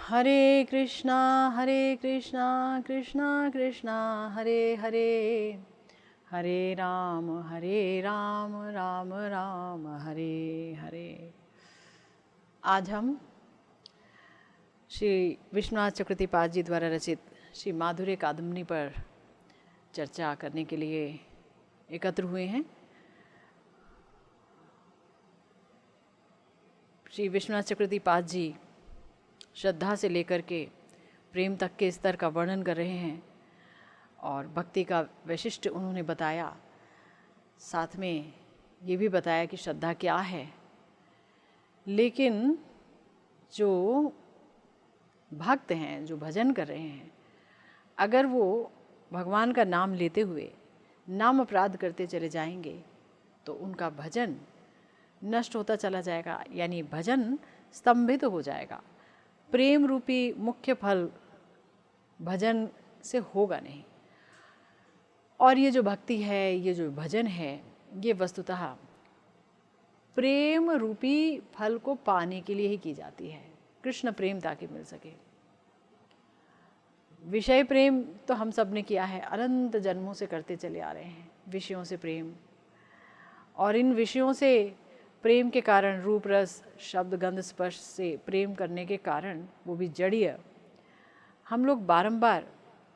हरे कृष्णा कृष्णा कृष्णा हरे हरे, हरे राम राम राम हरे हरे। आज हम श्री विश्वनाथ चक्रवर्तीपाद जी द्वारा रचित श्री माधुर्य कादम्बनी पर चर्चा करने के लिए एकत्र हुए हैं। श्री विश्वनाथ चक्रवर्तीपाद जी श्रद्धा से लेकर के प्रेम तक के स्तर का वर्णन कर रहे हैं और भक्ति का वैशिष्ट्य उन्होंने बताया। साथ में ये भी बताया कि श्रद्धा क्या है, लेकिन जो भक्त हैं, जो भजन कर रहे हैं, अगर वो भगवान का नाम लेते हुए नाम अपराध करते चले जाएंगे तो उनका भजन नष्ट होता चला जाएगा, यानी भजन स्तंभित हो जाएगा। प्रेम रूपी मुख्य फल भजन से होगा नहीं। और ये जो भक्ति है, ये जो भजन है, ये वस्तुतः प्रेम रूपी फल को पाने के लिए ही की जाती है, कृष्ण प्रेम ताकि मिल सके। विषय प्रेम तो हम सब ने किया है, अनंत जन्मों से करते चले आ रहे हैं, विषयों से प्रेम। और इन विषयों से प्रेम के कारण, रूप रस शब्द गंध स्पर्श से प्रेम करने के कारण, वो भी जड़ीय, हम लोग बारंबार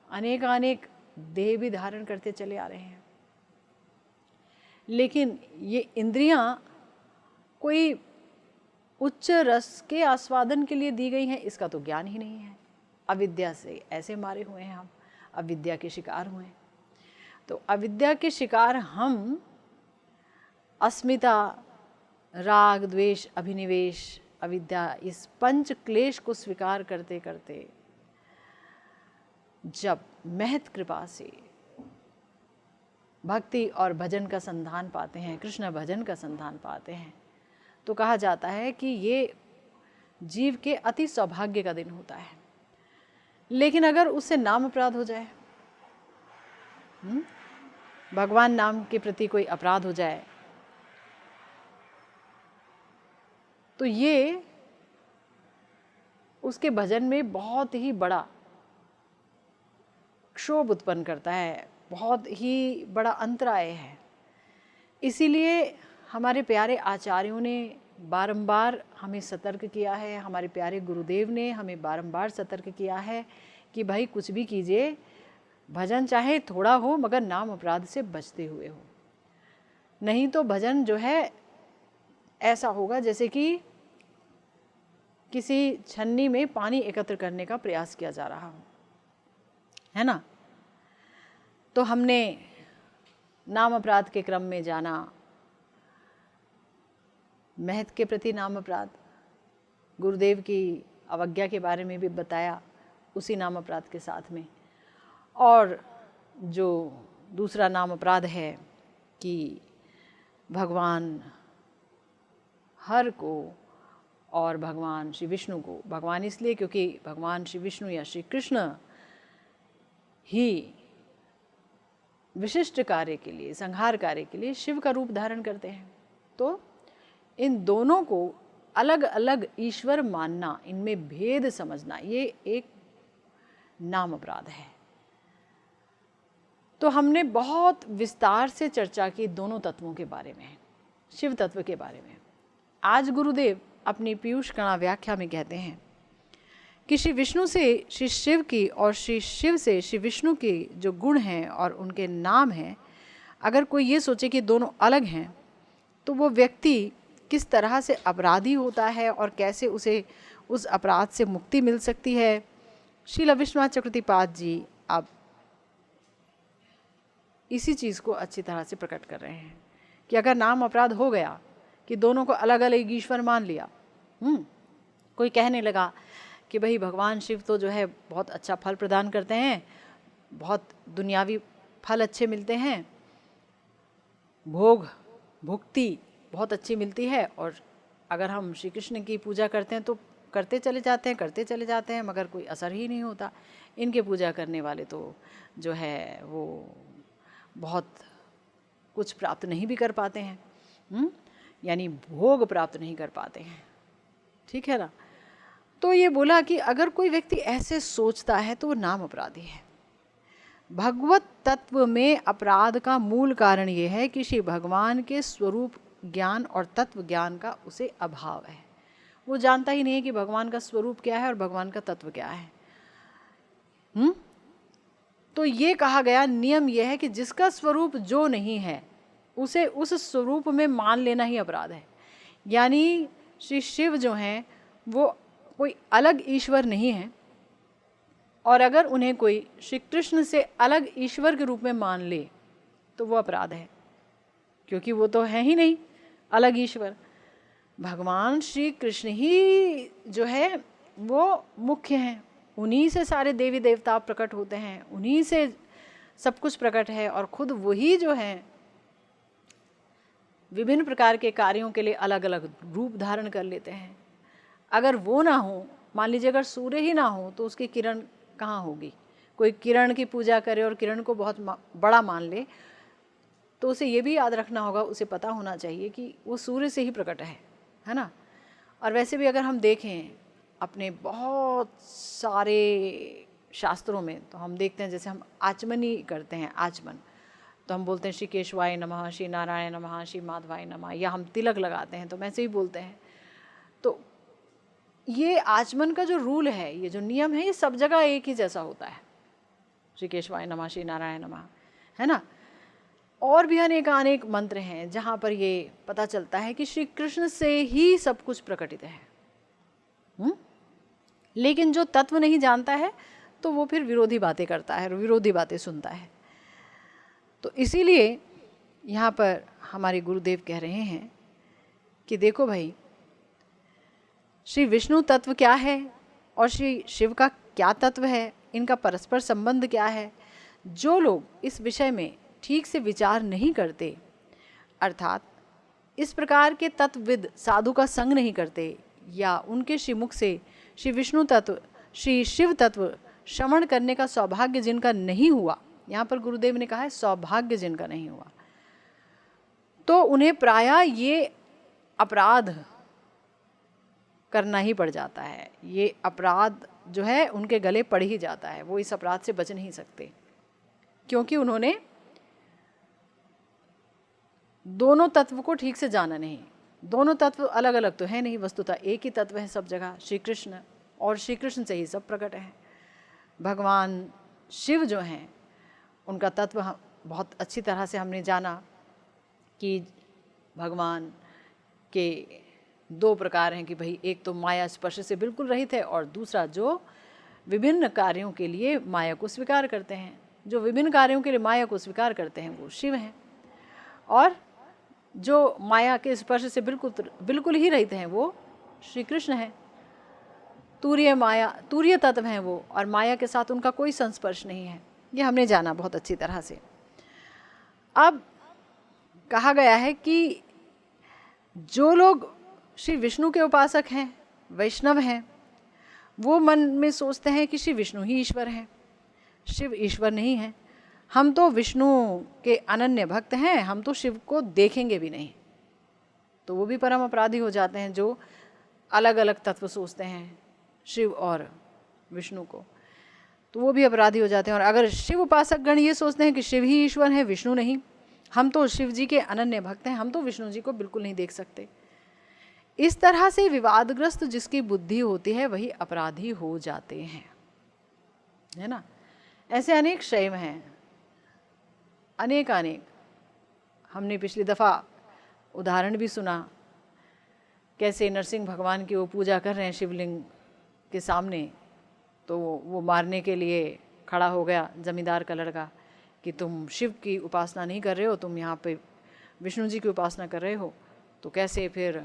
अनेक देह भी धारण करते चले आ रहे हैं। लेकिन ये इंद्रियां कोई उच्च रस के आस्वादन के लिए दी गई हैं, इसका तो ज्ञान ही नहीं है। अविद्या से ऐसे मारे हुए हैं हम, अविद्या के शिकार हुए हैं। तो अविद्या के शिकार हम अस्मिता, राग द्वेष अभिनिवेश, अविद्या, इस पंच क्लेश को स्वीकार करते करते जब महत कृपा से भक्ति और भजन का संधान पाते हैं, कृष्ण भजन का संधान पाते हैं, तो कहा जाता है कि ये जीव के अति सौभाग्य का दिन होता है। लेकिन अगर उससे नाम अपराध हो जाए, भगवान नाम के प्रति कोई अपराध हो जाए, तो ये उसके भजन में बहुत ही बड़ा क्षोभ उत्पन्न करता है, बहुत ही बड़ा अंतराय है। इसीलिए हमारे प्यारे आचार्यों ने बारंबार हमें सतर्क किया है, हमारे प्यारे गुरुदेव ने हमें बारंबार सतर्क किया है कि भाई कुछ भी कीजिए, भजन चाहे थोड़ा हो मगर नाम अपराध से बचते हुए हो। नहीं तो भजन जो है ऐसा होगा जैसे कि किसी छन्नी में पानी एकत्र करने का प्रयास किया जा रहा हो, है ना। तो हमने नाम अपराध के क्रम में जाना, महत के प्रति नाम अपराध, गुरुदेव की अवज्ञा के बारे में भी बताया उसी नाम अपराध के साथ में। और जो दूसरा नाम अपराध है कि भगवान हर को और भगवान श्री विष्णु को, भगवान इसलिए क्योंकि भगवान श्री विष्णु या श्री कृष्ण ही विशिष्ट कार्य के लिए, संहार कार्य के लिए शिव का रूप धारण करते हैं। तो इन दोनों को अलग अलग ईश्वर मानना, इनमें भेद समझना, ये एक नाम अपराध है। तो हमने बहुत विस्तार से चर्चा की दोनों तत्वों के बारे में, शिव तत्व के बारे में। आज गुरुदेव अपनी पीयूष कणा व्याख्या में कहते हैं कि श्री विष्णु से श्री शिव की और श्री शिव से श्री विष्णु के जो गुण हैं और उनके नाम हैं, अगर कोई ये सोचे कि दोनों अलग हैं, तो वो व्यक्ति किस तरह से अपराधी होता है और कैसे उसे उस अपराध से मुक्ति मिल सकती है। श्रील विश्वनाथ चक्रवर्तीपाद जी अब इसी चीज़ को अच्छी तरह से प्रकट कर रहे हैं कि अगर नाम अपराध हो गया कि दोनों को अलग अलग ईश्वर मान लिया, कोई कहने लगा कि भाई भगवान शिव तो जो है बहुत अच्छा फल प्रदान करते हैं, बहुत दुनियावी फल अच्छे मिलते हैं, भोग भुक्ति बहुत अच्छी मिलती है, और अगर हम श्री कृष्ण की पूजा करते हैं तो करते चले जाते हैं मगर कोई असर ही नहीं होता। इनके पूजा करने वाले तो जो है वो बहुत कुछ प्राप्त नहीं भी कर पाते हैं, यानी भोग प्राप्त नहीं कर पाते हैं, ठीक है ना। तो ये बोला कि अगर कोई व्यक्ति ऐसे सोचता है तो वो नाम अपराधी है। भगवत तत्व में अपराध का मूल कारण ये है कि श्री भगवान के स्वरूप ज्ञान और तत्व ज्ञान का उसे अभाव है। वो जानता ही नहीं है कि भगवान का स्वरूप क्या है और भगवान का तत्व क्या है। तो ये कहा गया नियम यह है कि जिसका स्वरूप जो नहीं है उसे उस स्वरूप में मान लेना ही अपराध है। यानी श्री शिव जो हैं वो कोई अलग ईश्वर नहीं है, और अगर उन्हें कोई श्री कृष्ण से अलग ईश्वर के रूप में मान ले तो वो अपराध है, क्योंकि वो तो है ही नहीं अलग ईश्वर। भगवान श्री कृष्ण ही जो है वो मुख्य हैं, उन्हीं से सारे देवी देवता प्रकट होते हैं, उन्हीं से सब कुछ प्रकट है, और खुद वही जो है विभिन्न प्रकार के कार्यों के लिए अलग अलग रूप धारण कर लेते हैं। अगर वो ना हो, मान लीजिए अगर सूर्य ही ना हो तो उसकी किरण कहाँ होगी। कोई किरण की पूजा करे और किरण को बहुत बड़ा मान ले तो उसे ये भी याद रखना होगा, उसे पता होना चाहिए कि वो सूर्य से ही प्रकट है ना। और वैसे भी अगर हम देखें अपने बहुत सारे शास्त्रों में तो हम देखते हैं, जैसे हम आचमनी करते हैं, आचमन तो हम बोलते हैं श्री केशवाय नमः, श्री नारायण नमः, श्री माधवाय नमः, या हम तिलक लगाते हैं तो वैसे ही बोलते हैं। तो ये आचमन का जो रूल है, ये जो नियम है, ये सब जगह एक ही जैसा होता है, श्री केशवाय नमः, श्री नारायण नमः, है ना। और भी अनेक मंत्र हैं जहाँ पर ये पता चलता है कि श्री कृष्ण से ही सब कुछ प्रकटित है। लेकिन जो तत्व नहीं जानता है तो वो फिर विरोधी बातें करता है, विरोधी बातें सुनता है। तो इसीलिए यहाँ पर हमारे गुरुदेव कह रहे हैं कि देखो भाई, श्री विष्णु तत्व क्या है और श्री शिव का क्या तत्व है, इनका परस्पर संबंध क्या है। जो लोग इस विषय में ठीक से विचार नहीं करते, अर्थात इस प्रकार के तत्वविद साधु का संग नहीं करते, या उनके श्रीमुख से श्री विष्णु तत्व, श्री शिव तत्व श्रवण करने का सौभाग्य जिनका नहीं हुआ, यहाँ पर गुरुदेव ने कहा है सौभाग्य जिनका नहीं हुआ, तो उन्हें प्रायः ये अपराध करना ही पड़ जाता है। ये अपराध जो है उनके गले पड़ ही जाता है, वो इस अपराध से बच नहीं सकते, क्योंकि उन्होंने दोनों तत्व को ठीक से जाना नहीं। दोनों तत्व अलग अलग तो है नहीं, वस्तुतः एक ही तत्व है सब जगह, श्री कृष्ण, और श्री कृष्ण से ही सब प्रकट है। भगवान शिव जो हैं उनका तत्व बहुत अच्छी तरह से हमने जाना कि भगवान के दो प्रकार हैं, कि भाई एक तो माया स्पर्श से बिल्कुल रहित है, और दूसरा जो विभिन्न कार्यों के लिए माया को स्वीकार करते हैं। जो विभिन्न कार्यों के लिए माया को स्वीकार करते हैं वो शिव हैं, और जो माया के स्पर्श से बिल्कुल ही रहित हैं वो श्री कृष्ण हैं। तूर्य तत्व हैं वो, और माया के साथ उनका कोई संस्पर्श नहीं है। ये हमने जाना बहुत अच्छी तरह से। अब कहा गया है कि जो लोग श्री विष्णु के उपासक हैं, वैष्णव हैं, वो मन में सोचते हैं कि श्री विष्णु ही ईश्वर हैं, शिव ईश्वर नहीं है। हम तो विष्णु के अनन्य भक्त हैं, हम तो शिव को देखेंगे भी नहीं। तो वो भी परम अपराधी हो जाते हैं जो अलग अलग तत्व सोचते हैं शिव और विष्णु को, तो वो भी अपराधी हो जाते हैं। और अगर शिव उपासक गण ये सोचते हैं कि शिव ही ईश्वर है, विष्णु नहीं, हम तो शिव जी के अनन्य भक्त हैं, हम तो विष्णु जी को बिल्कुल नहीं देख सकते, इस तरह से विवादग्रस्त जिसकी बुद्धि होती है वही अपराधी हो जाते हैं, है ना। ऐसे अनेक शैव हैं, अनेक हमने पिछली दफ़ा उदाहरण भी सुना, कैसे नरसिंह भगवान की वो पूजा कर रहे हैं शिवलिंग के सामने, तो वो मारने के लिए खड़ा हो गया जमींदार का लड़का कि तुम शिव की उपासना नहीं कर रहे हो, तुम यहाँ पे विष्णु जी की उपासना कर रहे हो। तो कैसे फिर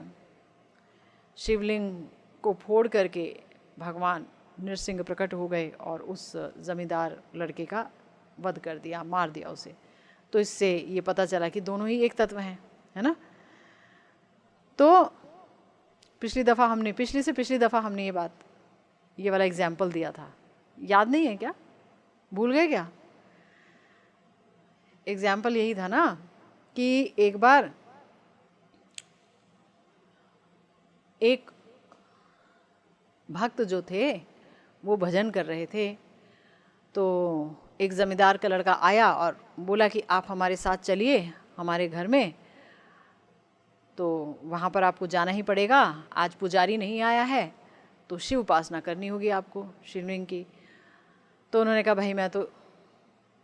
शिवलिंग को फोड़ करके भगवान नरसिंह प्रकट हो गए और उस जमींदार लड़के का वध कर दिया, मार दिया उसे। तो इससे ये पता चला कि दोनों ही एक तत्व हैं, है ना। तो पिछली दफ़ा हमने ये वाला एग्जाम्पल दिया था, याद नहीं है क्या, भूल गए क्या? एग्जाम्पल यही था ना कि एक बार एक भक्त जो थे वो भजन कर रहे थे। तो एक ज़मींदार का लड़का आया और बोला कि आप हमारे साथ चलिए हमारे घर में, तो वहाँ पर आपको जाना ही पड़ेगा, आज पुजारी नहीं आया है तो शिव उपासना करनी होगी आपको, शिवलिंग की। तो उन्होंने कहा भाई मैं तो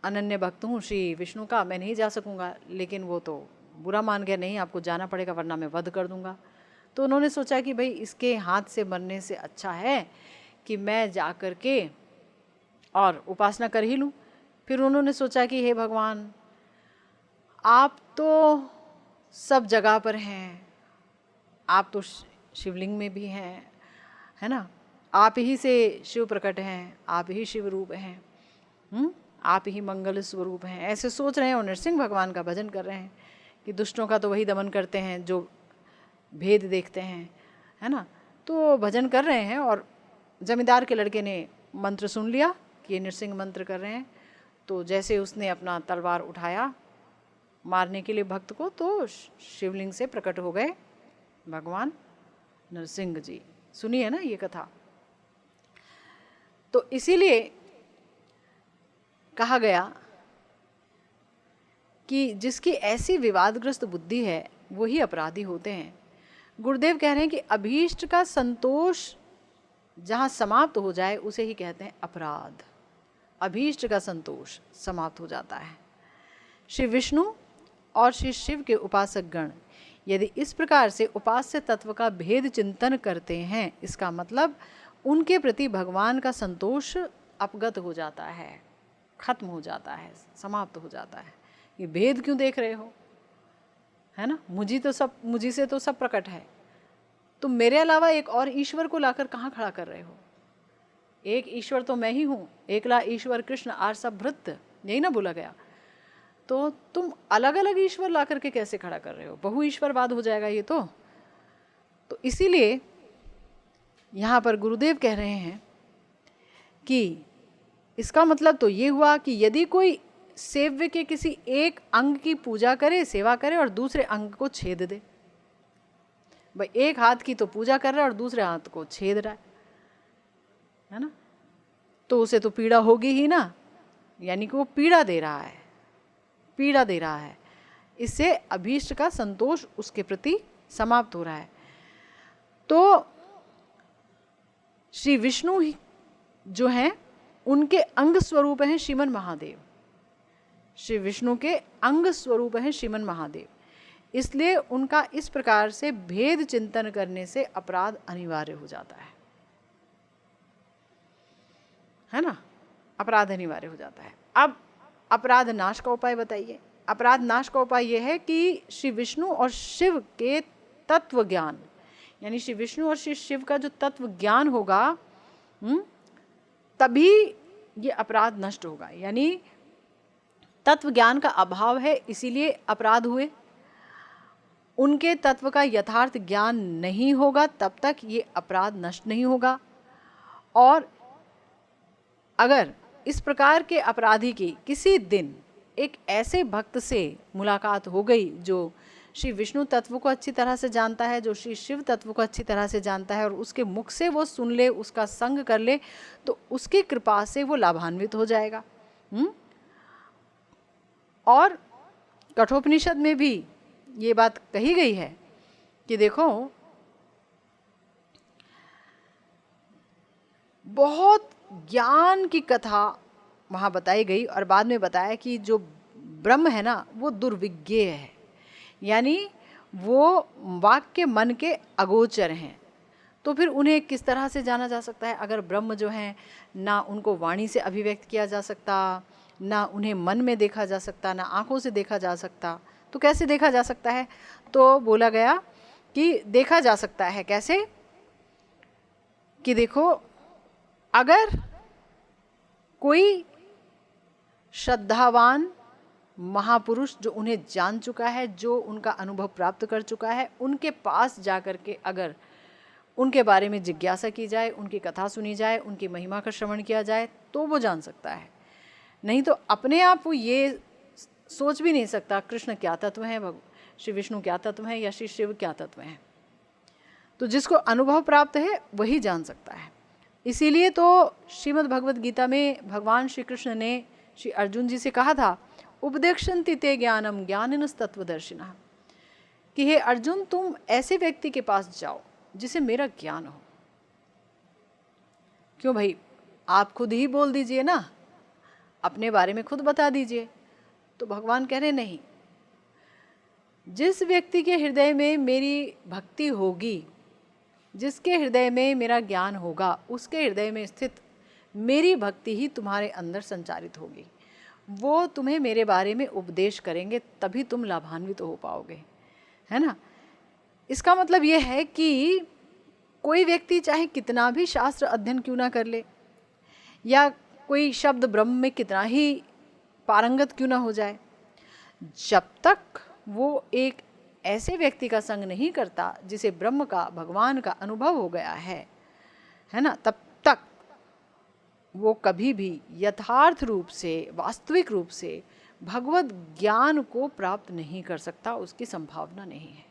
अनन्य भक्त हूँ श्री विष्णु का, मैं नहीं जा सकूँगा। लेकिन वो तो बुरा मान गया, नहीं आपको जाना पड़ेगा वरना मैं वध कर दूँगा। तो उन्होंने सोचा कि भाई इसके हाथ से मरने से अच्छा है कि मैं जा कर के और उपासना कर ही लूँ। फिर उन्होंने सोचा कि हे भगवान, आप तो सब जगह पर हैं, आप तो शिवलिंग में भी हैं, है ना, आप ही से शिव प्रकट हैं, आप ही शिव रूप हैं, आप ही मंगल स्वरूप हैं। ऐसे सोच रहे हैं और नरसिंह भगवान का भजन कर रहे हैं कि दुष्टों का तो वही दमन करते हैं जो भेद देखते हैं, है ना। तो भजन कर रहे हैं और जमींदार के लड़के ने मंत्र सुन लिया कि ये नरसिंह मंत्र कर रहे हैं। तो जैसे उसने अपना तलवार उठाया मारने के लिए भक्त को, तो शिवलिंग से प्रकट हो गए भगवान नरसिंह जी। सुनिए ना ये कथा। तो इसीलिए कहा गया कि जिसकी ऐसी विवादग्रस्त बुद्धि है वही अपराधी होते हैं। गुरुदेव कह रहे हैं कि अभीष्ट का संतोष जहाँ समाप्त हो जाए उसे ही कहते हैं अपराध। अभीष्ट का संतोष समाप्त हो जाता है। श्री विष्णु और श्री शिव के उपासक गण यदि इस प्रकार से उपास्य तत्व का भेद चिंतन करते हैं, इसका मतलब उनके प्रति भगवान का संतोष अपगत हो जाता है, खत्म हो जाता है, समाप्त हो जाता है। ये भेद क्यों देख रहे हो, है ना, मुझी से तो सब प्रकट है, तुम मेरे अलावा एक और ईश्वर को लाकर कहाँ खड़ा कर रहे हो। एक ईश्वर तो मैं ही हूँ, एकला ईश्वर कृष्ण आर सब भृत्य, यही ना बोला गया। तो तुम अलग अलग ईश्वर ला करके कैसे खड़ा कर रहे हो, बहु ईश्वरवाद हो जाएगा ये तो इसीलिए यहाँ पर गुरुदेव कह रहे हैं कि इसका मतलब तो ये हुआ कि यदि कोई सेव्य के किसी एक अंग की पूजा करे, सेवा करे और दूसरे अंग को छेद दे, भाई एक हाथ की तो पूजा कर रहा है और दूसरे हाथ को छेद रहा है ना, तो उसे तो पीड़ा होगी ही ना, यानी कि वो पीड़ा दे रहा है, पीड़ा दे रहा है। इससे अभीष्ट का संतोष उसके प्रति समाप्त हो रहा है। तो श्री विष्णु जो हैं उनके अंग स्वरूप हैं श्रीमन महादेव। श्री विष्णु के अंग स्वरूप हैं श्रीमन महादेव, इसलिए उनका इस प्रकार से भेद चिंतन करने से अपराध अनिवार्य हो जाता है ना, अपराध अनिवार्य हो जाता है। अब अपराध नाश का उपाय बताइए। अपराध नाश का उपाय यह है कि श्री विष्णु और शिव के तत्व ज्ञान, यानी श्री विष्णु और श्री शिव का जो तत्व ज्ञान होगा तभी ये अपराध नष्ट होगा। यानी तत्व ज्ञान का अभाव है इसीलिए अपराध हुए, उनके तत्व का यथार्थ ज्ञान नहीं होगा तब तक ये अपराध नष्ट नहीं होगा। और अगर इस प्रकार के अपराधी की किसी दिन एक ऐसे भक्त से मुलाकात हो गई जो श्री विष्णु तत्व को अच्छी तरह से जानता है, जो श्री शिव तत्व को अच्छी तरह से जानता है, और उसके मुख से वो सुन ले, उसका संग कर ले, तो उसकी कृपा से वो लाभान्वित हो जाएगा। और कठोपनिषद में भी ये बात कही गई है कि देखो बहुत ज्ञान की कथा वहाँ बताई गई और बाद में बताया कि जो ब्रह्म है ना वो दुर्विज्ञेय है, यानी वो वाक्य मन के अगोचर हैं। तो फिर उन्हें किस तरह से जाना जा सकता है अगर ब्रह्म जो है ना उनको वाणी से अभिव्यक्त किया जा सकता, ना उन्हें मन में देखा जा सकता, ना आँखों से देखा जा सकता, तो कैसे देखा जा सकता है। तो बोला गया कि देखा जा सकता है कैसे, कि देखो अगर कोई श्रद्धावान महापुरुष जो उन्हें जान चुका है, जो उनका अनुभव प्राप्त कर चुका है, उनके पास जाकर के अगर उनके बारे में जिज्ञासा की जाए, उनकी कथा सुनी जाए, उनकी महिमा का श्रवण किया जाए तो वो जान सकता है। नहीं तो अपने आप वो ये सोच भी नहीं सकता कृष्ण क्या तत्व है, श्री विष्णु क्या तत्व है या श्री शिव क्या तत्व है। तो जिसको अनुभव प्राप्त है वही जान सकता है। इसीलिए तो श्रीमद् भगवद गीता में भगवान श्री कृष्ण ने श्री अर्जुन जी से कहा था, उपदेक्षन्ति ते ज्ञानम ज्ञानिनस् तत्वदर्शिनः, कि हे अर्जुन तुम ऐसे व्यक्ति के पास जाओ जिसे मेरा ज्ञान हो। क्यों भाई, आप खुद ही बोल दीजिए ना, अपने बारे में खुद बता दीजिए। तो भगवान कह रहे नहीं, जिस व्यक्ति के हृदय में मेरी भक्ति होगी, जिसके हृदय में मेरा ज्ञान होगा, उसके हृदय में स्थित मेरी भक्ति ही तुम्हारे अंदर संचारित होगी। वो तुम्हें मेरे बारे में उपदेश करेंगे, तभी तुम लाभान्वित हो पाओगे, है ना। इसका मतलब ये है कि कोई व्यक्ति चाहे कितना भी शास्त्र अध्ययन क्यों ना कर ले, या कोई शब्द ब्रह्म में कितना ही पारंगत क्यों ना हो जाए, जब तक वो एक ऐसे व्यक्ति का संग नहीं करता जिसे ब्रह्म का, भगवान का अनुभव हो गया है ना, तब तक वो कभी भी यथार्थ रूप से, वास्तविक रूप से भगवत ज्ञान को प्राप्त नहीं कर सकता, उसकी संभावना नहीं है।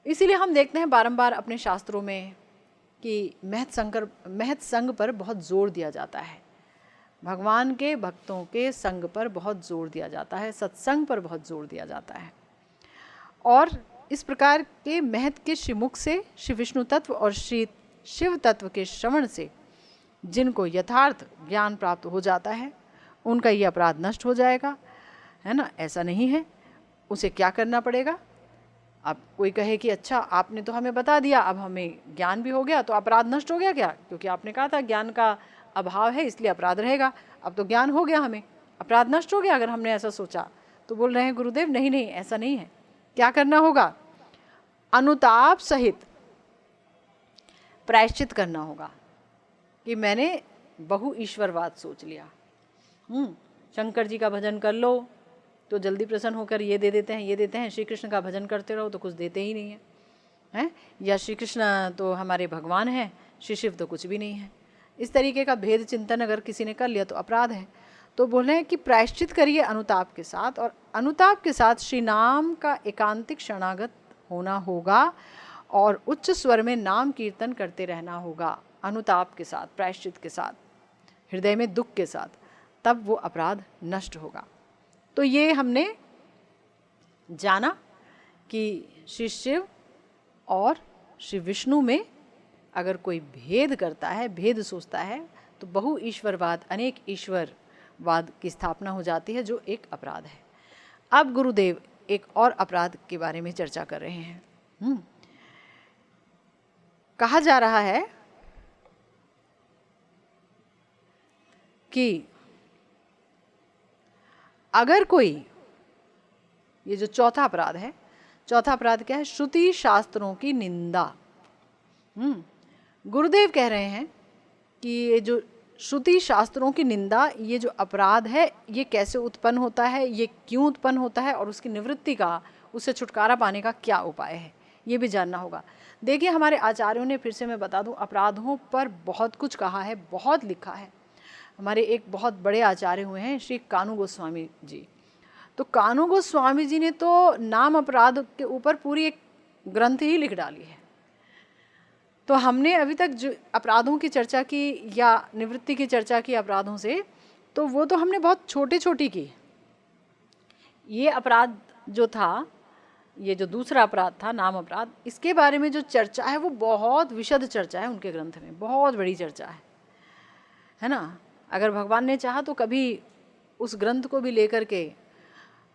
इसीलिए हम देखते हैं बारंबार अपने शास्त्रों में कि महत संग पर बहुत जोर दिया जाता है, भगवान के भक्तों के संग पर बहुत जोर दिया जाता है, सत्संग पर बहुत जोर दिया जाता है। और इस प्रकार के महत के श्रीमुख से, श्री विष्णु तत्व और श्री शिव तत्व के श्रवण से जिनको यथार्थ ज्ञान प्राप्त हो जाता है, उनका ये अपराध नष्ट हो जाएगा, है ना। ऐसा नहीं है, उसे क्या करना पड़ेगा। अब कोई कहे कि अच्छा आपने तो हमें बता दिया, अब हमें ज्ञान भी हो गया, तो अपराध नष्ट हो गया क्या? क्योंकि आपने कहा था ज्ञान का अभाव है इसलिए अपराध रहेगा। अब तो ज्ञान हो गया, हमें अपराध नष्ट हो गया, अगर हमने ऐसा सोचा। तो बोल रहे हैं गुरुदेव नहीं नहीं, ऐसा नहीं है। क्या करना होगा? अनुताप सहित प्रायश्चित करना होगा कि मैंने बहु ईश्वरवाद सोच लिया। शंकर जी का भजन कर लो तो जल्दी प्रसन्न होकर ये दे देते हैं, ये देते हैं। श्री कृष्ण का भजन करते रहो तो कुछ देते ही नहीं हैं, या श्री कृष्ण तो हमारे भगवान हैं, श्री शिव तो कुछ भी नहीं है। इस तरीके का भेद चिंतन अगर किसी ने कर लिया तो अपराध है। तो बोल रहे हैं कि प्रायश्चित करिए अनुताप के साथ, और अनुताप के साथ श्री नाम का एकांतिक शरणागत होना होगा और उच्च स्वर में नाम कीर्तन करते रहना होगा, अनुताप के साथ, प्रायश्चित के साथ, हृदय में दुख के साथ, तब वो अपराध नष्ट होगा। तो ये हमने जाना कि श्री शिव और श्री विष्णु में अगर कोई भेद करता है, भेद सोचता है, तो बहु ईश्वरवाद, अनेक ईश्वरवाद की स्थापना हो जाती है, जो एक अपराध है। अब गुरुदेव एक और अपराध के बारे में चर्चा कर रहे हैं। कहा जा रहा है कि अगर कोई, ये जो चौथा अपराध है, चौथा अपराध क्या है? श्रुति शास्त्रों की निंदा। गुरुदेव कह रहे हैं कि ये जो श्रुति शास्त्रों की निंदा, ये जो अपराध है, ये कैसे उत्पन्न होता है, ये क्यों उत्पन्न होता है, और उसकी निवृत्ति का, उससे छुटकारा पाने का क्या उपाय है, ये भी जानना होगा। देखिए, हमारे आचार्यों ने, फिर से मैं बता दूं, अपराधों पर बहुत कुछ कहा है, बहुत लिखा है। हमारे एक बहुत बड़े आचार्य हुए हैं श्री कानू गोस्वामी जी। तो कानू गोस्वामी जी ने तो नाम अपराध के ऊपर पूरी एक ग्रंथ ही लिख डाली है। तो हमने अभी तक जो अपराधों की चर्चा की या निवृत्ति की चर्चा की अपराधों से, तो वो तो हमने बहुत छोटी छोटी की। ये अपराध जो था, ये जो दूसरा अपराध था, नाम अपराध, इसके बारे में जो चर्चा है वो बहुत विशद चर्चा है उनके ग्रंथ में, बहुत बड़ी चर्चा है ना। अगर भगवान ने चाहा तो कभी उस ग्रंथ को भी लेकर के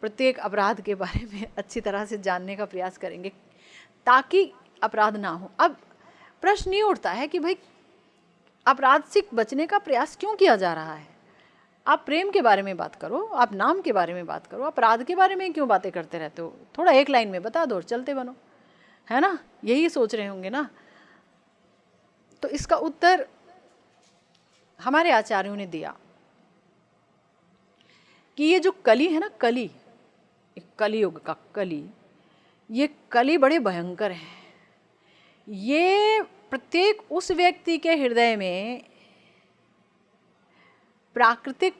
प्रत्येक अपराध के बारे में अच्छी तरह से जानने का प्रयास करेंगे, ताकि अपराध ना हो। अब प्रश्न ये उठता है कि भाई अपराध से बचने का प्रयास क्यों किया जा रहा है? आप प्रेम के बारे में बात करो, आप नाम के बारे में बात करो, अपराध के बारे में क्यों बातें करते रहते हो? थोड़ा एक लाइन में बता दो और चलते बनो, है ना। यही सोच रहे होंगे ना। तो इसका उत्तर हमारे आचार्यों ने दिया कि ये जो कली है ना, कली, कलियुग का कली, ये कली बड़े भयंकर है। ये प्रत्येक उस व्यक्ति के हृदय में प्राकृतिक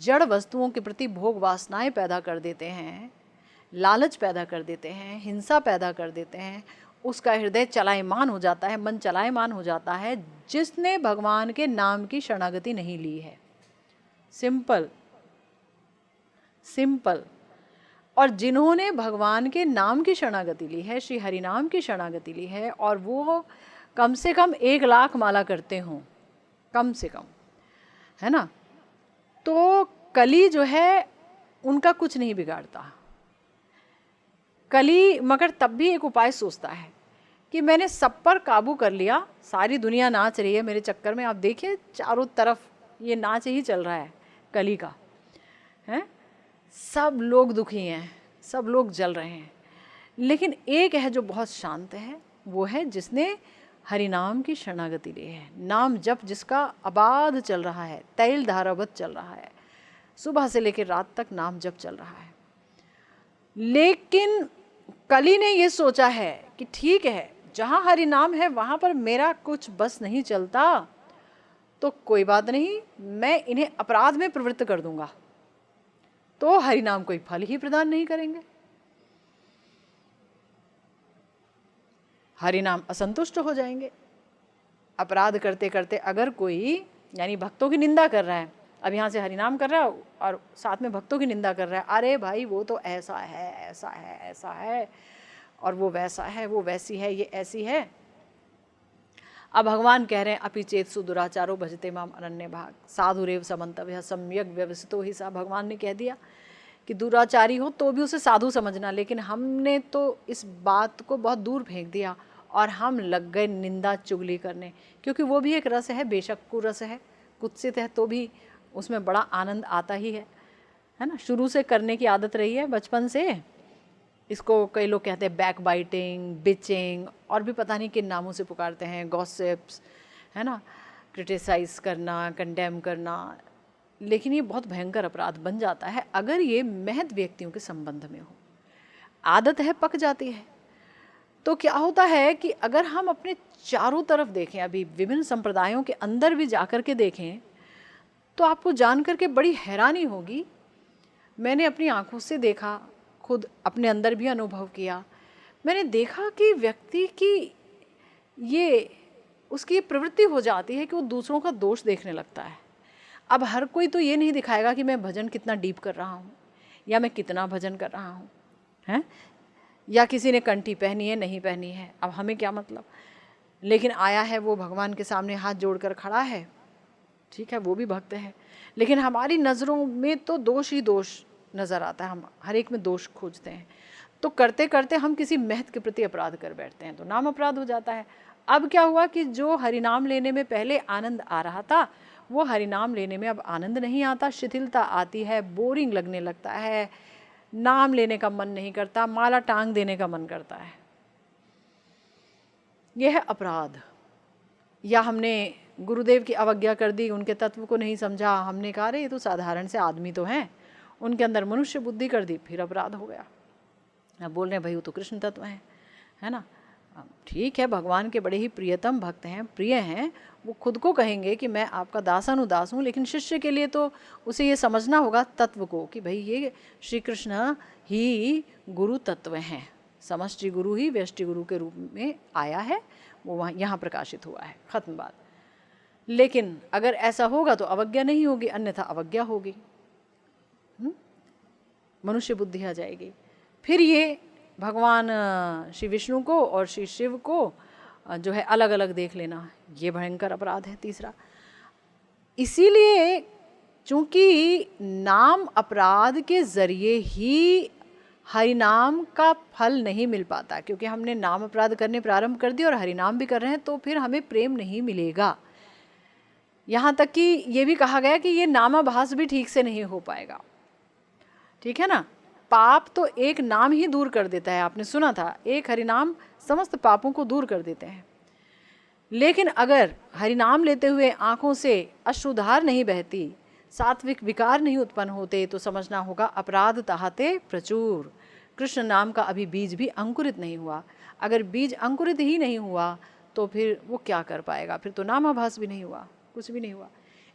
जड़ वस्तुओं के प्रति भोग वासनाएं पैदा कर देते हैं, लालच पैदा कर देते हैं, हिंसा पैदा कर देते हैं, उसका हृदय चलायमान हो जाता है, मन चलायमान हो जाता है, जिसने भगवान के नाम की शरणागति नहीं ली है। Simple simple. और जिन्होंने भगवान के नाम की शरणागति ली है, श्री हरि नाम की शरणागति ली है, और वो कम से कम 1,00,000 माला करते हों, कम से कम, है ना, तो कली जो है उनका कुछ नहीं बिगाड़ता। कली मगर तब भी एक उपाय सोचता है कि मैंने सब पर काबू कर लिया, सारी दुनिया नाच रही है मेरे चक्कर में, आप देखिए चारों तरफ ये नाच ही चल रहा है कली का, है, सब लोग दुखी हैं, सब लोग जल रहे हैं, लेकिन एक है जो बहुत शांत है, वो है जिसने हरि नाम की शरणागति ली है। नाम जप जिसका अबाध चल रहा है, तैल धारावत चल रहा है, सुबह से लेकर रात तक नाम जप चल रहा है। लेकिन कली ने ये सोचा है कि ठीक है, जहाँ हरि नाम है वहाँ पर मेरा कुछ बस नहीं चलता, तो कोई बात नहीं, मैं इन्हें अपराध में प्रवृत्त कर दूंगा, तो हरि नाम कोई फल ही प्रदान नहीं करेंगे। हरि नाम असंतुष्ट हो जाएंगे। अपराध करते करते अगर कोई यानी भक्तों की निंदा कर रहा है, अब यहाँ से हरि नाम कर रहा है और साथ में भक्तों की निंदा कर रहा है, अरे भाई वो तो ऐसा है, ऐसा है, ऐसा है, और वो वैसा है, वो वैसी है, ये ऐसी है। अब भगवान कह रहे हैं अपि चेत सुदुराचारो भजते माम अनन्य भाग साधुरेव समन्तव्य सम्यक व्यवसितो ही सा। भगवान ने कह दिया कि दुराचारी हो तो भी उसे साधु समझना, लेकिन हमने तो इस बात को बहुत दूर फेंक दिया और हम लग गए निंदा चुगली करने, क्योंकि वो भी एक रस है, बेशक कुरस है, कुत्सित है, तो भी उसमें बड़ा आनंद आता ही है ना। शुरू से करने की आदत रही है बचपन से। इसको कई लोग कहते हैं बैक बाइटिंग, बिचिंग, और भी पता नहीं किन नामों से पुकारते हैं, गॉसिप्स, है ना, क्रिटिसाइज करना, कंडेम करना। लेकिन ये बहुत भयंकर अपराध बन जाता है अगर ये महत व्यक्तियों के संबंध में हो। आदत है, पक जाती है। तो क्या होता है कि अगर हम अपने चारों तरफ देखें, अभी विभिन्न संप्रदायों के अंदर भी जाकर के देखें, तो आपको जान करके बड़ी हैरानी होगी। मैंने अपनी आंखों से देखा, खुद अपने अंदर भी अनुभव किया। मैंने देखा कि व्यक्ति की ये उसकी प्रवृत्ति हो जाती है कि वो दूसरों का दोष देखने लगता है। अब हर कोई तो ये नहीं दिखाएगा कि मैं भजन कितना डीप कर रहा हूँ या मैं कितना भजन कर रहा हूँ, हैं, या किसी ने कंठी पहनी है नहीं पहनी है, अब हमें क्या मतलब। लेकिन आया है वो भगवान के सामने हाथ जोड़कर खड़ा है, ठीक है, वो भी भक्त है, लेकिन हमारी नज़रों में तो दोष ही दोष नज़र आता है, हम हर एक में दोष खोजते हैं। तो करते करते हम किसी महत के प्रति अपराध कर बैठते हैं, तो नाम अपराध हो जाता है। अब क्या हुआ कि जो हरिनाम लेने में पहले आनंद आ रहा था, वो हरिनाम लेने में अब आनंद नहीं आता, शिथिलता आती है, बोरिंग लगने लगता है, नाम लेने का मन नहीं करता, माला टांग देने का मन करता है। यह है अपराध। या हमने गुरुदेव की अवज्ञा कर दी, उनके तत्व को नहीं समझा, हमने कहा अरे ये तो साधारण से आदमी तो हैं, उनके अंदर मनुष्य बुद्धि कर दी, फिर अपराध हो गया। अब बोल रहे हैं भाई वो तो कृष्ण तत्व हैं, है ना। ठीक है, भगवान के बड़े ही प्रियतम भक्त हैं, प्रिय हैं, वो खुद को कहेंगे कि मैं आपका दासानुदास हूँ, लेकिन शिष्य के लिए तो उसे ये समझना होगा तत्व को कि भाई ये श्री कृष्ण ही गुरु तत्व हैं, समष्टि गुरु ही व्यष्टि गुरु के रूप में आया है, वो वहाँ यहाँ प्रकाशित हुआ है, खत्म बात। लेकिन अगर ऐसा होगा तो अवज्ञा नहीं होगी, अन्यथा अवज्ञा होगी, मनुष्य बुद्धि आ जाएगी। फिर ये भगवान श्री विष्णु को और श्री शिव को जो है अलग अलग देख लेना, ये भयंकर अपराध है तीसरा। इसीलिए चूंकि नाम अपराध के जरिए ही हरिनाम का फल नहीं मिल पाता, क्योंकि हमने नाम अपराध करने प्रारंभ कर दिए और हरिनाम भी कर रहे हैं, तो फिर हमें प्रेम नहीं मिलेगा। यहाँ तक कि ये भी कहा गया कि ये नामाभास भी ठीक से नहीं हो पाएगा, ठीक है ना। पाप तो एक नाम ही दूर कर देता है, आपने सुना था, एक हरिनाम समस्त पापों को दूर कर देते हैं। लेकिन अगर हरिनाम लेते हुए आँखों से अश्रुधार नहीं बहती, सात्विक विकार नहीं उत्पन्न होते, तो समझना होगा अपराध ताहते प्रचुर। कृष्ण नाम का अभी बीज भी अंकुरित नहीं हुआ। अगर बीज अंकुरित ही नहीं हुआ तो फिर वो क्या कर पाएगा, फिर तो नामाभास भी नहीं हुआ, कुछ भी नहीं हुआ।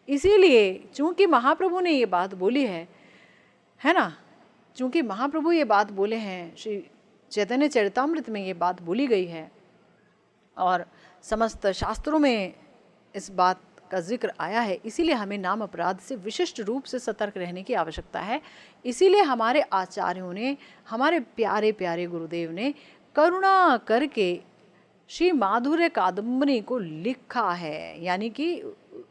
इसीलिए चूंकि महाप्रभु ने ये बात बोली है ना, चूंकि महाप्रभु ये बात बोले हैं, श्री चैतन्य चरितामृत में ये बात बोली गई है और समस्त शास्त्रों में इस बात का जिक्र आया है। इसीलिए हमें नाम अपराध से विशिष्ट रूप से सतर्क रहने की आवश्यकता है। इसीलिए हमारे आचार्यों ने, हमारे प्यारे प्यारे गुरुदेव ने करुणा करके श्री माधुर्य कादम्बनी को लिखा है, यानी कि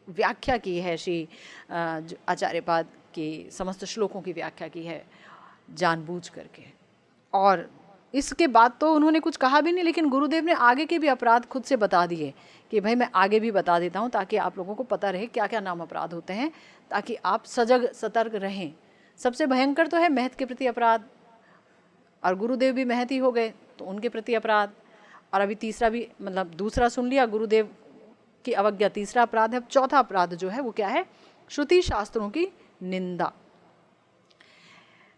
व्याख्या की है। श्री आचार्यपाद की समस्त श्लोकों की व्याख्या की है जानबूझ करके। और इसके बाद तो उन्होंने कुछ कहा भी नहीं, लेकिन गुरुदेव ने आगे के भी अपराध खुद से बता दिए कि भाई मैं आगे भी बता देता हूँ ताकि आप लोगों को पता रहे क्या क्या नाम अपराध होते हैं, ताकि आप सजग सतर्क रहें। सबसे भयंकर तो है महत के प्रति अपराध, और गुरुदेव भी महत ही हो गए तो उनके प्रति अपराध। और अभी तीसरा भी, मतलब दूसरा सुन लिया, गुरुदेव की अवज्ञा तीसरा अपराध है। चौथा अपराध जो है वो क्या है? श्रुति शास्त्रों की निंदा।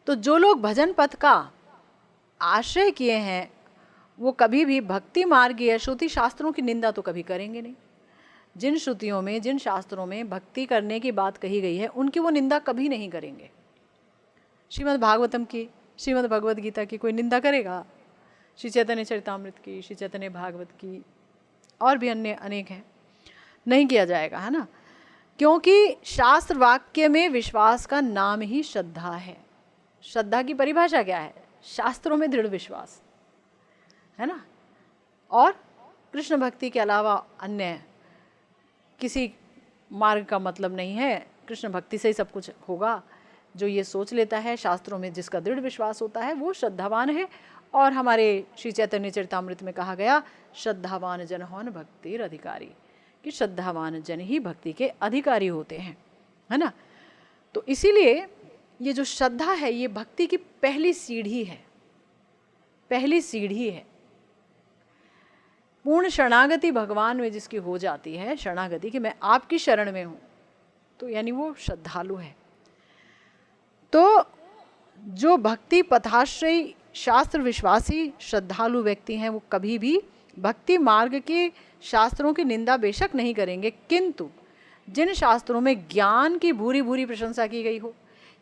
तो जो लोग भजन पथ का आश्रय किए हैं वो कभी भी भक्ति मार्गीय श्रुति शास्त्रों की निंदा तो कभी करेंगे नहीं। जिन श्रुतियों में, जिन शास्त्रों में भक्ति करने की बात कही गई है उनकी वो निंदा कभी नहीं करेंगे। श्रीमद् भागवतम की, श्रीमद् भगवद गीता की कोई निंदा करेगा? श्री चैतन्य चरितामृत की, श्री चैतन्य भागवत की, और भी अन्य अनेक हैं, नहीं किया जाएगा, है ना। क्योंकि शास्त्र वाक्य में विश्वास का नाम ही श्रद्धा है। श्रद्धा की परिभाषा क्या है? शास्त्रों में दृढ़ विश्वास, है ना। और कृष्ण भक्ति के अलावा अन्य किसी मार्ग का मतलब नहीं है, कृष्ण भक्ति से ही सब कुछ होगा। जो ये सोच लेता है, शास्त्रों में जिसका दृढ़ विश्वास होता है, वो श्रद्धावान है। और हमारे श्री चैतन्य चरितामृत में कहा गया, श्रद्धावान जन होन भक्तिर अधिकारी, कि श्रद्धावान जन ही भक्ति के अधिकारी होते हैं, है ना। तो इसीलिए ये जो श्रद्धा है ये भक्ति की पहली सीढ़ी है, पहली सीढ़ी है। पूर्ण शरणागति भगवान में जिसकी हो जाती है, शरणागति कि मैं आपकी शरण में हूँ, तो यानी वो श्रद्धालु है। तो जो भक्ति पथाश्रयी शास्त्र विश्वासी श्रद्धालु व्यक्ति हैं वो कभी भी भक्ति मार्ग के शास्त्रों की निंदा बेशक नहीं करेंगे, किंतु जिन शास्त्रों में ज्ञान की भूरी भूरी प्रशंसा की गई हो,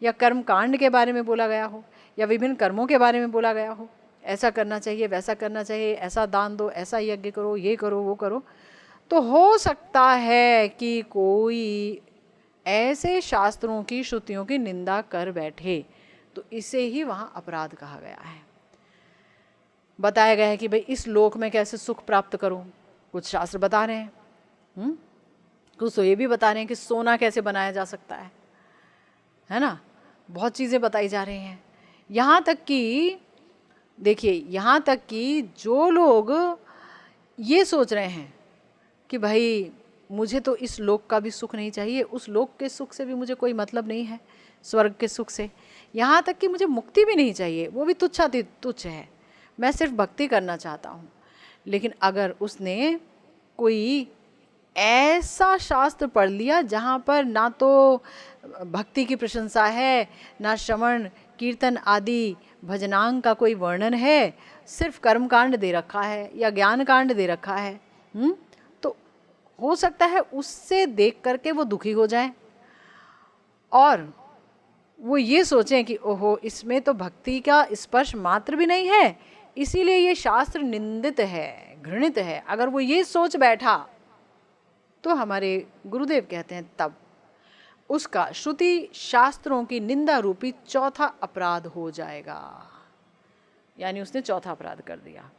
या कर्म कांड के बारे में बोला गया हो, या विभिन्न कर्मों के बारे में बोला गया हो, ऐसा करना चाहिए, वैसा करना चाहिए, ऐसा दान दो, ऐसा यज्ञ करो, ये करो, वो करो, तो हो सकता है कि कोई ऐसे शास्त्रों की श्रुतियों की निंदा कर बैठे, तो इसे ही वहाँ अपराध कहा गया है। बताया गया है कि भाई इस लोक में कैसे सुख प्राप्त करूं, कुछ शास्त्र बता रहे हैं, कुछ तो ये भी बता रहे हैं कि सोना कैसे बनाया जा सकता है ना। बहुत चीज़ें बताई जा रही हैं। यहाँ तक कि देखिए, यहाँ तक कि जो लोग ये सोच रहे हैं कि भाई मुझे तो इस लोक का भी सुख नहीं चाहिए, उस लोक के सुख से भी मुझे कोई मतलब नहीं है, स्वर्ग के सुख से, यहाँ तक कि मुझे मुक्ति भी नहीं चाहिए, वो भी तुच्छाति तुच्छ है, मैं सिर्फ भक्ति करना चाहता हूँ। लेकिन अगर उसने कोई ऐसा शास्त्र पढ़ लिया जहाँ पर ना तो भक्ति की प्रशंसा है, ना श्रवण कीर्तन आदि भजनांग का कोई वर्णन है, सिर्फ कर्म कांड दे रखा है या ज्ञान कांड दे रखा है, तो हो सकता है उससे देख करके वो दुखी हो जाए और वो ये सोचें कि ओहो, इसमें तो भक्ति का स्पर्श मात्र भी नहीं है, इसीलिए ये शास्त्र निंदित है, घृणित है। अगर वो ये सोच बैठा तो हमारे गुरुदेव कहते हैं तब उसका श्रुति शास्त्रों की निंदा रूपी चौथा अपराध हो जाएगा, यानी उसने चौथा अपराध कर दिया।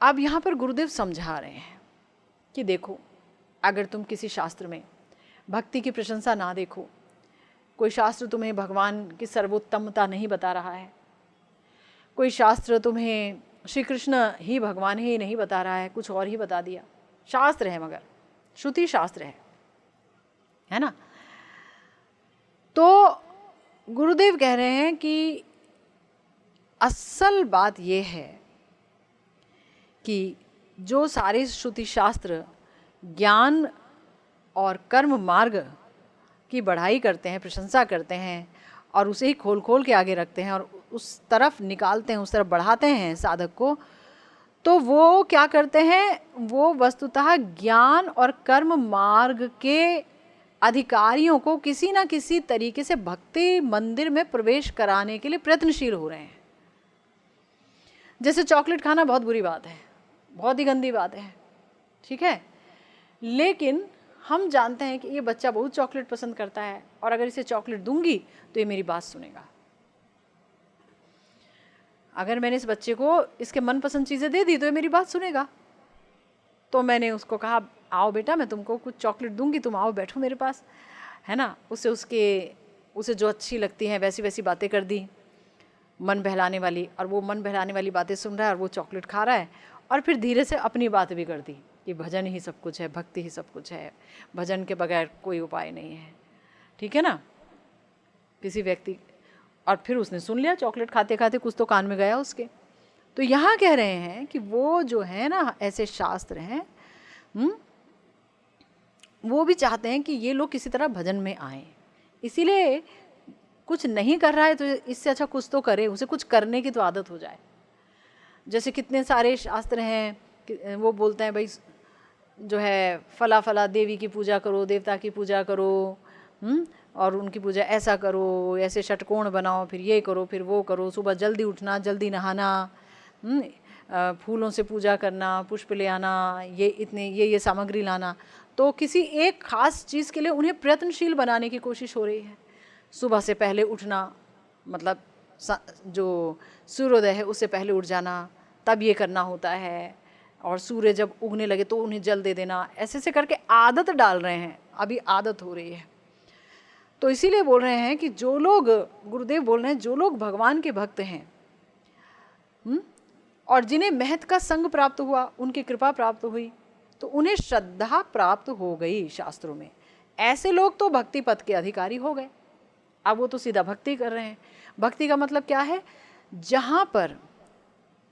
अब यहाँ पर गुरुदेव समझा रहे हैं कि देखो, अगर तुम किसी शास्त्र में भक्ति की प्रशंसा ना देखो, कोई शास्त्र तुम्हें भगवान की सर्वोत्तमता नहीं बता रहा है, कोई शास्त्र तुम्हें श्री कृष्ण ही भगवान ही नहीं बता रहा है, कुछ और ही बता दिया, शास्त्र है मगर श्रुति शास्त्र है ना। तो गुरुदेव कह रहे हैं कि असल बात यह है कि जो सारे श्रुति शास्त्र ज्ञान और कर्म मार्ग की बढ़ाई करते हैं, प्रशंसा करते हैं और उसे ही खोल खोल के आगे रखते हैं और उस तरफ निकालते हैं, उस तरफ बढ़ाते हैं साधक को, तो वो क्या करते हैं, वो वस्तुतः ज्ञान और कर्म मार्ग के अधिकारियों को किसी ना किसी तरीके से भक्ति मंदिर में प्रवेश कराने के लिए प्रयत्नशील हो रहे हैं। जैसे चॉकलेट खाना बहुत बुरी बात है, बहुत ही गंदी बात है, ठीक है। लेकिन हम जानते हैं कि ये बच्चा बहुत चॉकलेट पसंद करता है और अगर इसे चॉकलेट दूंगी तो ये मेरी बात सुनेगा। अगर मैंने इस बच्चे को इसके मनपसंद चीज़ें दे दी तो ये मेरी बात सुनेगा। तो मैंने उसको कहा आओ बेटा मैं तुमको कुछ चॉकलेट दूंगी, तुम आओ बैठो मेरे पास, है ना। उसे जो अच्छी लगती हैं वैसी वैसी बातें कर दी, मन बहलाने वाली, और वो मन बहलाने वाली बातें सुन रहा है और वो चॉकलेट खा रहा है। और फिर धीरे से अपनी बात भी कर दी कि भजन ही सब कुछ है, भक्ति ही सब कुछ है, भजन के बगैर कोई उपाय नहीं है, ठीक है ना, किसी व्यक्ति। और फिर उसने सुन लिया, चॉकलेट खाते खाते कुछ तो कान में गया उसके। तो यहाँ कह रहे हैं कि वो जो है ना, ऐसे शास्त्र हैं वो भी चाहते हैं कि ये लोग किसी तरह भजन में आए। इसीलिए कुछ नहीं कर रहा है तो इससे अच्छा कुछ तो करे, उसे कुछ करने की तो आदत हो जाए। जैसे कितने सारे शास्त्र हैं, वो बोलते हैं भाई जो है फला फला देवी की पूजा करो, देवता की पूजा करो, और उनकी पूजा ऐसा करो, ऐसे षटकोण बनाओ, फिर ये करो, फिर वो करो, सुबह जल्दी उठना, जल्दी नहाना, फूलों से पूजा करना, पुष्प ले आना, ये सामग्री लाना। तो किसी एक खास चीज़ के लिए उन्हें प्रयत्नशील बनाने की कोशिश हो रही है। सुबह से पहले उठना, मतलब जो सूर्योदय है उससे पहले उठ जाना, तब ये करना होता है, और सूर्य जब उगने लगे तो उन्हें जल दे देना। ऐसे ऐसे करके आदत डाल रहे हैं, अभी आदत हो रही है। तो इसीलिए बोल रहे हैं कि जो लोग, गुरुदेव बोल रहे हैं, जो लोग भगवान के भक्त हैं और जिन्हें महत का संग प्राप्त हुआ, उनकी कृपा प्राप्त हुई, तो उन्हें श्रद्धा प्राप्त हो गई शास्त्रों में। ऐसे लोग तो भक्ति पथ के अधिकारी हो गए। अब वो तो सीधा भक्ति कर रहे हैं। भक्ति का मतलब क्या है? जहाँ पर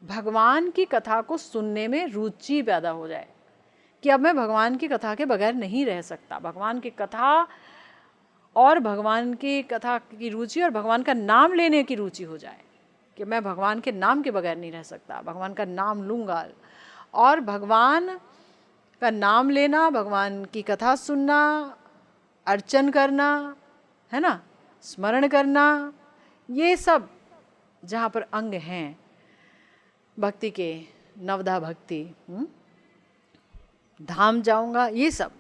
भगवान की कथा को सुनने में रुचि पैदा हो जाए कि अब मैं भगवान की कथा के बगैर नहीं रह सकता। भगवान की कथा और भगवान की कथा की रुचि और भगवान का नाम लेने की रुचि हो जाए कि मैं भगवान के नाम के बगैर नहीं रह सकता, भगवान का नाम लूँगा। और भगवान का नाम लेना, भगवान की कथा सुनना, अर्चन करना, है ना, स्मरण करना, ये सब जहाँ पर अंग हैं भक्ति के, नवधा भक्ति, धाम जाऊँगा, ये सब,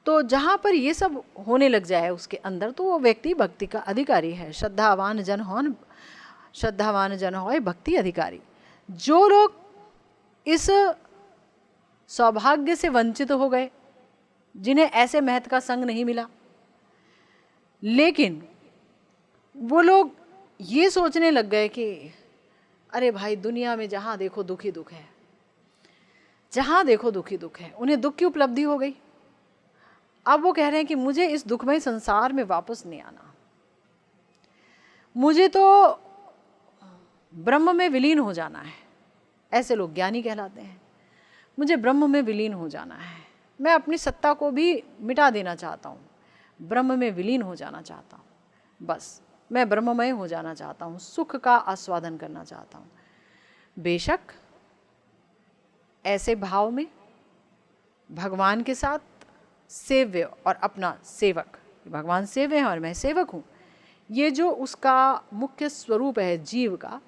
तो जहाँ पर ये सब होने लग जाए उसके अंदर, तो वो व्यक्ति भक्ति का अधिकारी है। श्रद्धावान जन होय भक्ति अधिकारी। जो लोग इस सौभाग्य से वंचित हो गए, जिन्हें ऐसे महत का संग नहीं मिला, लेकिन वो लोग ये सोचने लग गए कि अरे भाई दुनिया में जहाँ देखो दुख ही दुख है, जहाँ देखो दुख ही दुख है, उन्हें दुख की उपलब्धि हो गई। अब वो कह रहे हैं कि मुझे इस दुखमय संसार में वापस नहीं आना, मुझे तो ब्रह्म में विलीन हो जाना है। ऐसे लोग ज्ञानी कहलाते हैं। मुझे ब्रह्म में विलीन हो जाना है, मैं अपनी सत्ता को भी मिटा देना चाहता हूँ, ब्रह्म में विलीन हो जाना चाहता हूँ, बस मैं ब्रह्ममय हो जाना चाहता हूँ, सुख का आस्वादन करना चाहता हूँ। बेशक ऐसे भाव में भगवान के साथ सेव्य और अपना सेवक, भगवान सेव्य है और मैं सेवक हूँ, ये जो उसका मुख्य स्वरूप है जीव का,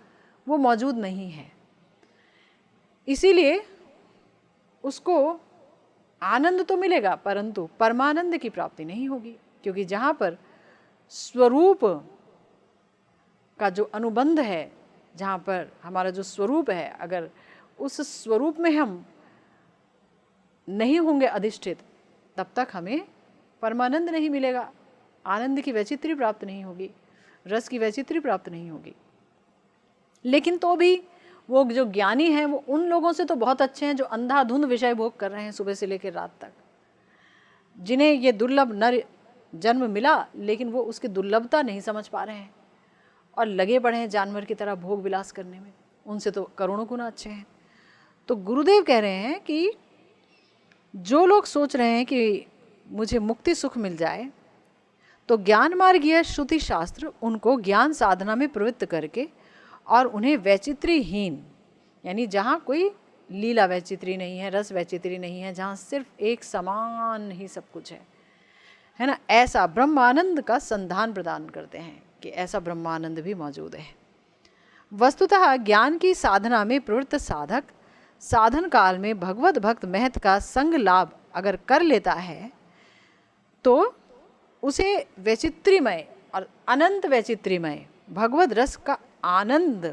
वो मौजूद नहीं है। इसीलिए उसको आनंद तो मिलेगा परंतु परमानंद की प्राप्ति नहीं होगी, क्योंकि जहाँ पर स्वरूप का जो अनुबंध है, जहाँ पर हमारा जो स्वरूप है, अगर उस स्वरूप में हम नहीं होंगे अधिष्ठित, तब तक हमें परमानंद नहीं मिलेगा, आनंद की वैचित्री प्राप्त नहीं होगी, रस की वैचित्री प्राप्त नहीं होगी। लेकिन तो भी वो जो ज्ञानी हैं वो उन लोगों से तो बहुत अच्छे हैं जो अंधाधुंध विषय भोग कर रहे हैं सुबह से लेकर रात तक, जिन्हें ये दुर्लभ नर जन्म मिला लेकिन वो उसकी दुर्लभता नहीं समझ पा रहे हैं और लगे पड़े हैं जानवर की तरह भोग विलास करने में। उनसे तो करोड़ों गुना अच्छे हैं। तो गुरुदेव कह रहे हैं कि जो लोग सोच रहे हैं कि मुझे मुक्ति सुख मिल जाए, तो ज्ञान मार्गीय श्रुति शास्त्र उनको ज्ञान साधना में प्रवृत्त करके और उन्हें वैचित्र्यहीन, यानी जहाँ कोई लीला वैचित्री नहीं है, रस वैचित्री नहीं है, जहाँ सिर्फ एक समान ही सब कुछ है ना, ऐसा ब्रह्मानंद का संधान प्रदान करते हैं कि ऐसा ब्रह्मानंद भी मौजूद है। वस्तुतः ज्ञान की साधना में प्रवृत्त साधक साधन काल में भगवत भक्त महत का संग लाभ अगर कर लेता है तो उसे वैचित्र्यमय और अनंत वैचित्र्यमय भगवत रस का आनंद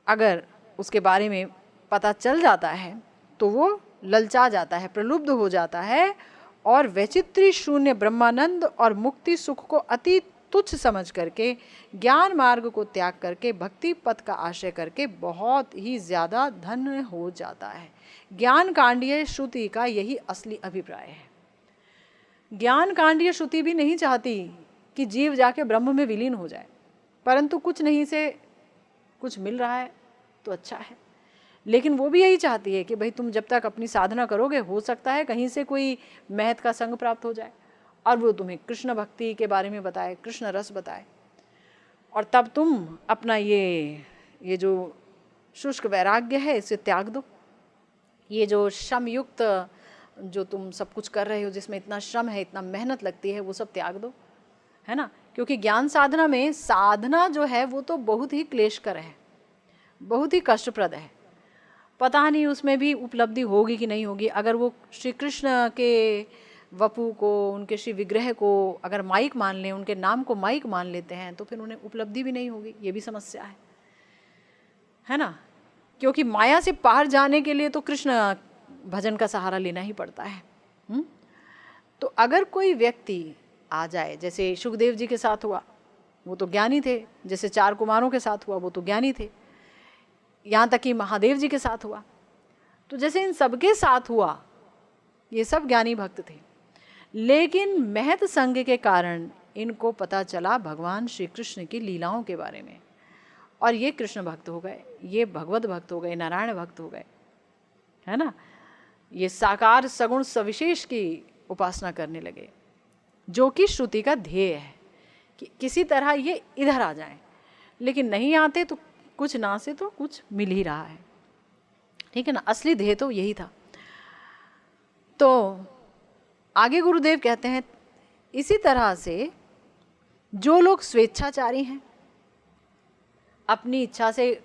अगर उसके बारे में पता चल जाता है तो वो ललचा जाता है, प्रलुब्ध हो जाता है और वैचित्र्य शून्य ब्रह्मानंद और मुक्ति सुख को अति तुच्छ समझ करके ज्ञान मार्ग को त्याग करके भक्ति पथ का आश्रय करके बहुत ही ज़्यादा धन्य हो जाता है। ज्ञान कांडीय श्रुति का यही असली अभिप्राय है। ज्ञान कांडीय श्रुति भी नहीं चाहती कि जीव जाके ब्रह्म में विलीन हो जाए, परंतु कुछ नहीं से कुछ मिल रहा है तो अच्छा है। लेकिन वो भी यही चाहती है कि भाई तुम जब तक अपनी साधना करोगे हो सकता है कहीं से कोई महत का संग प्राप्त हो जाए और वो तुम्हें कृष्ण भक्ति के बारे में बताए, कृष्ण रस बताए, और तब तुम अपना ये जो शुष्क वैराग्य है इसे त्याग दो। ये जो श्रम युक्त जो तुम सब कुछ कर रहे हो, जिसमें इतना श्रम है, इतना मेहनत लगती है, वो सब त्याग दो, है ना। क्योंकि ज्ञान साधना में साधना जो है वो तो बहुत ही क्लेशकर है, बहुत ही कष्टप्रद है। पता नहीं उसमें भी उपलब्धि होगी कि नहीं होगी। अगर वो श्री कृष्ण के वपु को, उनके श्री विग्रह को अगर माइक मान लें, उनके नाम को माइक मान लेते हैं, तो फिर उन्हें उपलब्धि भी नहीं होगी। ये भी समस्या है ना। क्योंकि माया से पार जाने के लिए तो कृष्ण भजन का सहारा लेना ही पड़ता है। तो अगर कोई व्यक्ति आ जाए, जैसे सुखदेव जी के साथ हुआ, वो तो ज्ञानी थे, जैसे 4 कुमारों के साथ हुआ, वो तो ज्ञानी थे, यहाँ तक कि महादेव जी के साथ हुआ, तो जैसे इन सबके साथ हुआ, ये सब ज्ञानी भक्त थे। लेकिन महत संग के कारण इनको पता चला भगवान श्री कृष्ण की लीलाओं के बारे में, और ये कृष्ण भक्त हो गए, ये भगवत भक्त हो गए, नारायण भक्त हो गए, है ना। ये साकार सगुण सविशेष की उपासना करने लगे, जो कि श्रुति का ध्येय है कि किसी तरह ये इधर आ जाएं। लेकिन नहीं आते तो कुछ ना से तो कुछ मिल ही रहा है, ठीक है ना। असली ध्येय तो यही था। तो आगे गुरुदेव कहते हैं, इसी तरह से जो लोग स्वेच्छाचारी हैं, अपनी इच्छा से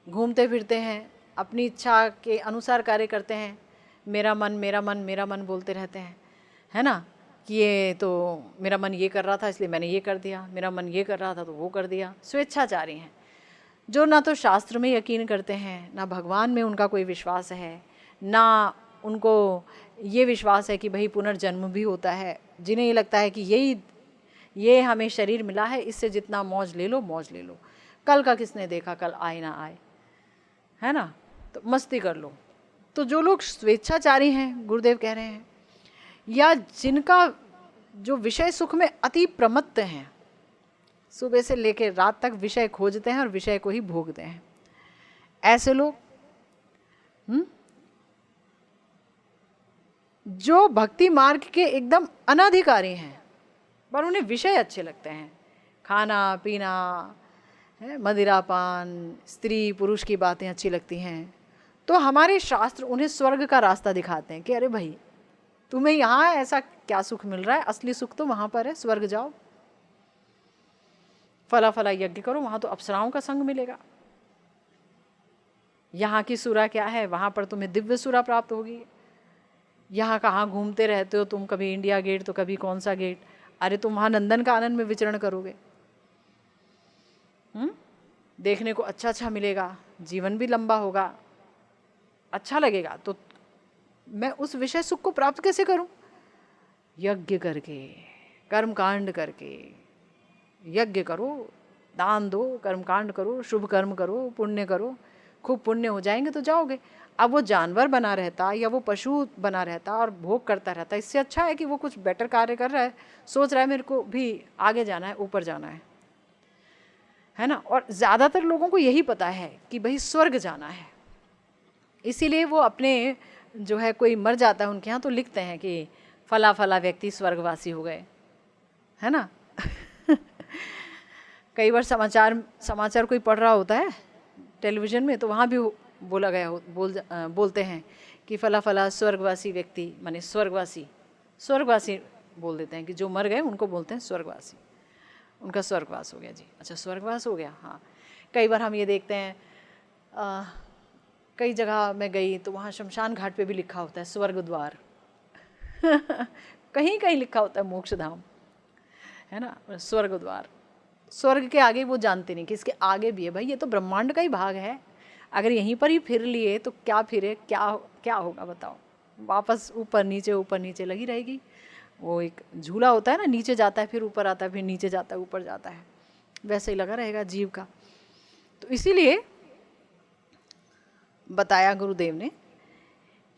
घूमते फिरते हैं, अपनी इच्छा के अनुसार कार्य करते हैं, मेरा मन मेरा मन मेरा मन बोलते रहते हैं, है ना, कि ये तो मेरा मन ये कर रहा था इसलिए मैंने ये कर दिया, मेरा मन ये कर रहा था तो वो कर दिया। स्वेच्छाचारी हैं, जो ना तो शास्त्र में यकीन करते हैं, ना भगवान में उनका कोई विश्वास है, ना उनको ये विश्वास है कि भाई पुनर्जन्म भी होता है। जिन्हें ये लगता है कि ये हमें शरीर मिला है, इससे जितना मौज ले लो मौज ले लो, कल का किसने देखा, कल आए ना आए, है ना, तो मस्ती कर लो। तो जो लोग स्वेच्छाचारी हैं, गुरुदेव कह रहे हैं, या जिनका जो विषय सुख में अति प्रमत्त हैं, सुबह से लेकर रात तक विषय खोजते हैं और विषय को ही भोगते हैं, ऐसे लोग जो भक्ति मार्ग के एकदम अनाधिकारी हैं, पर उन्हें विषय अच्छे लगते हैं, खाना पीना, मदिरापान, स्त्री पुरुष की बातें अच्छी लगती हैं, तो हमारे शास्त्र उन्हें स्वर्ग का रास्ता दिखाते हैं कि अरे भाई तुम्हें यहाँ ऐसा क्या सुख मिल रहा है, असली सुख तो वहाँ पर है, स्वर्ग जाओ, फला फला यज्ञ करो, वहाँ तो अप्सराओं का संग मिलेगा। यहाँ की सुरा क्या है, वहाँ पर तुम्हें दिव्य सुरा प्राप्त होगी। यहाँ कहाँ घूमते रहते हो तुम, कभी इंडिया गेट तो कभी कौन सा गेट, अरे तुम वहाँ नंदन का आनंद में विचरण करोगे। देखने को अच्छा अच्छा मिलेगा, जीवन भी लंबा होगा, अच्छा लगेगा। तो मैं उस विषय सुख को प्राप्त कैसे करूं? यज्ञ करके, कर्म कांड करके। यज्ञ करो, दान दो, कर्म कांड करो, शुभ कर्म करो, पुण्य करो, खूब पुण्य हो जाएंगे तो जाओगे। अब वो जानवर बना रहता या वो पशु बना रहता और भोग करता रहता, इससे अच्छा है कि वो कुछ बेटर कार्य कर रहा है, सोच रहा है मेरे को भी आगे जाना है, ऊपर जाना है ना। और ज़्यादातर लोगों को यही पता है कि भाई स्वर्ग जाना है, इसीलिए वो अपने जो है कोई मर जाता है उनके यहाँ तो लिखते हैं कि फला फला व्यक्ति स्वर्गवासी हो गए, है ना। कई बार समाचार कोई पढ़ रहा होता है टेलीविज़न में, तो वहाँ भी बोला गया बोलते हैं कि फला फला स्वर्गवासी व्यक्ति, माने स्वर्गवासी बोल देते हैं कि जो मर गए उनको बोलते हैं स्वर्गवासी, उनका स्वर्गवास हो गया जी। अच्छा स्वर्गवास हो गया, हाँ। कई बार हम ये देखते हैं कई जगह मैं गई तो वहाँ शमशान घाट पे भी लिखा होता है स्वर्ग द्वार कहीं कहीं लिखा होता है मोक्ष धाम, है ना, स्वर्ग द्वार। स्वर्ग के आगे वो जानते नहीं कि इसके आगे भी है। भाई ये तो ब्रह्मांड का ही भाग है, अगर यहीं पर ही फिर लिए तो क्या फिरे, क्या क्या होगा बताओ। वापस ऊपर नीचे लगी रहेगी। वो एक झूला होता है ना, नीचे जाता है फिर ऊपर आता है, फिर नीचे जाता है ऊपर जाता है, वैसे ही लगा रहेगा जीव का। तो इसीलिए बताया गुरुदेव ने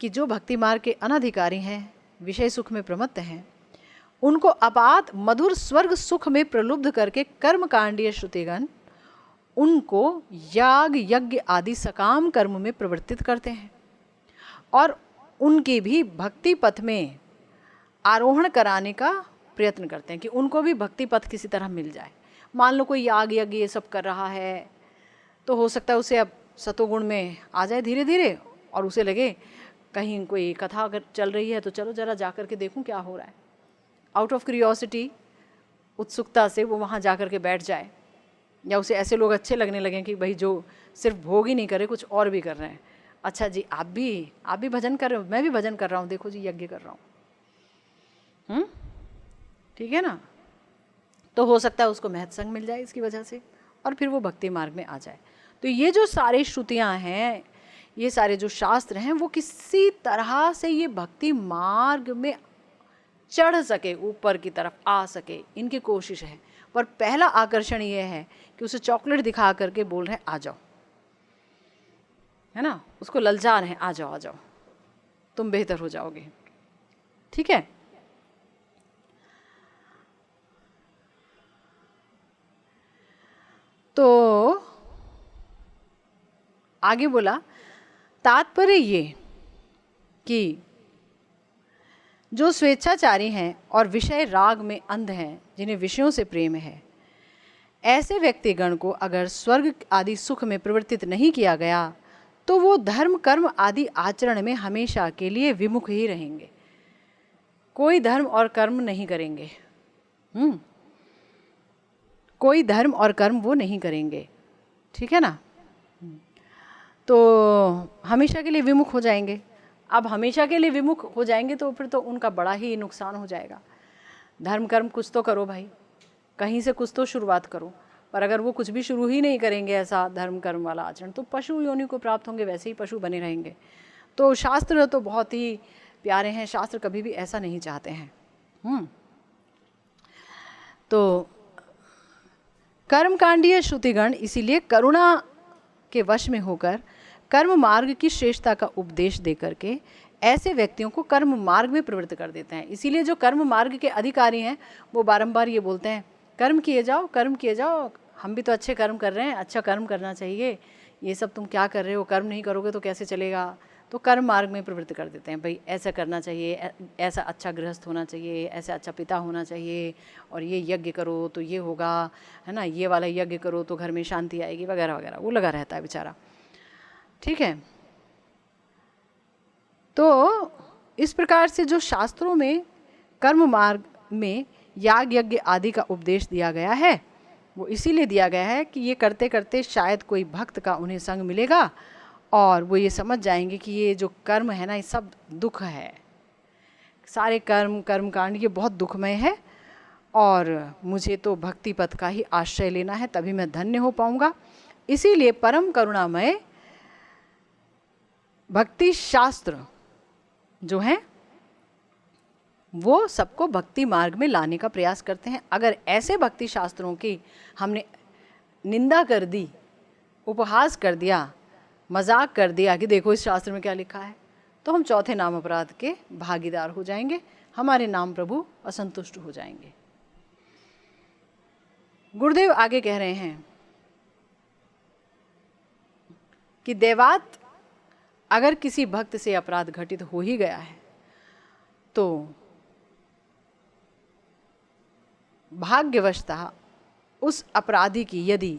कि जो भक्ति मार्ग के अनधिकारी हैं, विषय सुख में प्रमत्त हैं, उनको अपात मधुर स्वर्ग सुख में प्रलुब्ध करके कर्म कांडीय श्रुतिगण उनको याग यज्ञ आदि सकाम कर्म में प्रवर्तित करते हैं और उनके भी भक्ति पथ में आरोहण कराने का प्रयत्न करते हैं कि उनको भी भक्ति पथ किसी तरह मिल जाए। मान लो कोई याग यज्ञ ये सब कर रहा है तो हो सकता है उसे अब सतोगुण में आ जाए धीरे धीरे, और उसे लगे कहीं कोई कथा अगर चल रही है तो चलो जरा जा कर के देखूं क्या हो रहा है। आउट ऑफ क्यूरियोसिटी, उत्सुकता से वो वहाँ जा कर के बैठ जाए, या उसे ऐसे लोग अच्छे लगने लगें कि भाई जो सिर्फ भोग ही नहीं करे कुछ और भी कर रहे हैं। अच्छा जी आप भी भजन कर रहे हो, मैं भी भजन कर रहा हूँ, देखो जी यज्ञ कर रहा हूँ, ठीक है ना। तो हो सकता है उसको महत्संग मिल जाए इसकी वजह से, और फिर वो भक्ति मार्ग में आ जाए। तो ये जो सारी श्रुतियाँ हैं, ये सारे जो शास्त्र हैं, वो किसी तरह से ये भक्ति मार्ग में चढ़ सके, ऊपर की तरफ आ सके, इनकी कोशिश है। पर पहला आकर्षण ये है कि उसे चॉकलेट दिखा करके बोल रहे हैं आ जाओ, है ना, उसको ललचा रहे हैं आ जाओ आ जाओ तुम बेहतर हो जाओगे, ठीक है। तो आगे बोला तात्पर्य ये कि जो स्वेच्छाचारी हैं और विषय राग में अंध हैं, जिन्हें विषयों से प्रेम है, ऐसे व्यक्तिगण को अगर स्वर्ग आदि सुख में प्रवर्तित नहीं किया गया तो वो धर्म कर्म आदि आचरण में हमेशा के लिए विमुख ही रहेंगे, कोई धर्म और कर्म नहीं करेंगे। कोई धर्म और कर्म वो नहीं करेंगे, ठीक है ना। तो हमेशा के लिए विमुख हो जाएंगे। अब हमेशा के लिए विमुख हो जाएंगे तो फिर तो उनका बड़ा ही नुकसान हो जाएगा। धर्म कर्म कुछ तो करो भाई, कहीं से कुछ तो शुरुआत करो, पर अगर वो कुछ भी शुरू ही नहीं करेंगे ऐसा धर्म कर्म वाला आचरण, तो पशु योनि को प्राप्त होंगे, वैसे ही पशु बने रहेंगे। तो शास्त्र तो बहुत ही प्यारे हैं, शास्त्र कभी भी ऐसा नहीं चाहते हैं। तो कर्मकांडीय श्रुतिगण इसीलिए करुणा के वश में होकर कर्म मार्ग की श्रेष्ठता का उपदेश देकर के ऐसे व्यक्तियों को कर्म मार्ग में प्रवृत्त कर देते हैं। इसीलिए जो कर्म मार्ग के अधिकारी हैं वो बारंबार ये बोलते हैं कर्म किए जाओ, कर्म किए जाओ, हम भी तो अच्छे कर्म कर रहे हैं, अच्छा कर्म करना चाहिए, ये सब तुम क्या कर रहे हो, कर्म नहीं करोगे तो कैसे चलेगा। तो कर्म मार्ग में प्रवृत्त कर देते हैं, भाई ऐसा करना चाहिए, ऐसा अच्छा गृहस्थ होना चाहिए, ऐसा अच्छा पिता होना चाहिए, और ये यज्ञ करो तो ये होगा, है ना, ये वाला यज्ञ करो तो घर में शांति आएगी वगैरह वगैरह। वो लगा रहता है बेचारा, ठीक है। तो इस प्रकार से जो शास्त्रों में कर्म मार्ग में याग यज्ञ आदि का उपदेश दिया गया है वो इसीलिए दिया गया है कि ये करते करते शायद कोई भक्त का उन्हें संग मिलेगा और वो ये समझ जाएंगे कि ये जो कर्म है ना ये सब दुख है, सारे कर्म कांड ये बहुत दुखमय है, और मुझे तो भक्ति पथ का ही आश्रय लेना है, तभी मैं धन्य हो पाऊंगा। इसीलिए परम करुणामय भक्ति शास्त्र जो हैं वो सबको भक्ति मार्ग में लाने का प्रयास करते हैं। अगर ऐसे भक्ति शास्त्रों की हमने निंदा कर दी, उपहास कर दिया, मजाक कर दिया कि देखो इस शास्त्र में क्या लिखा है, तो हम चौथे नाम अपराध के भागीदार हो जाएंगे, हमारे नाम प्रभु असंतुष्ट हो जाएंगे। गुरुदेव आगे कह रहे हैं कि देवात अगर किसी भक्त से अपराध घटित हो ही गया है तो भाग्यवशतः उस अपराधी की यदि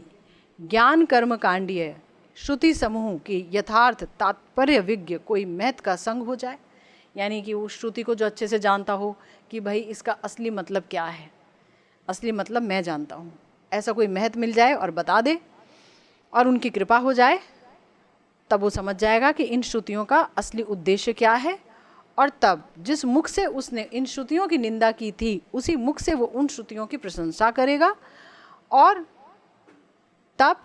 ज्ञान कर्म कांडीय श्रुति समूह की यथार्थ तात्पर्य विज्ञ कोई महत का संग हो जाए, यानी कि उस श्रुति को जो अच्छे से जानता हो कि भाई इसका असली मतलब क्या है, असली मतलब मैं जानता हूँ, ऐसा कोई महत मिल जाए और बता दे और उनकी कृपा हो जाए, तब वो समझ जाएगा कि इन श्रुतियों का असली उद्देश्य क्या है, और तब जिस मुख से उसने इन श्रुतियों की निंदा की थी उसी मुख से वो उन श्रुतियों की प्रशंसा करेगा। और तब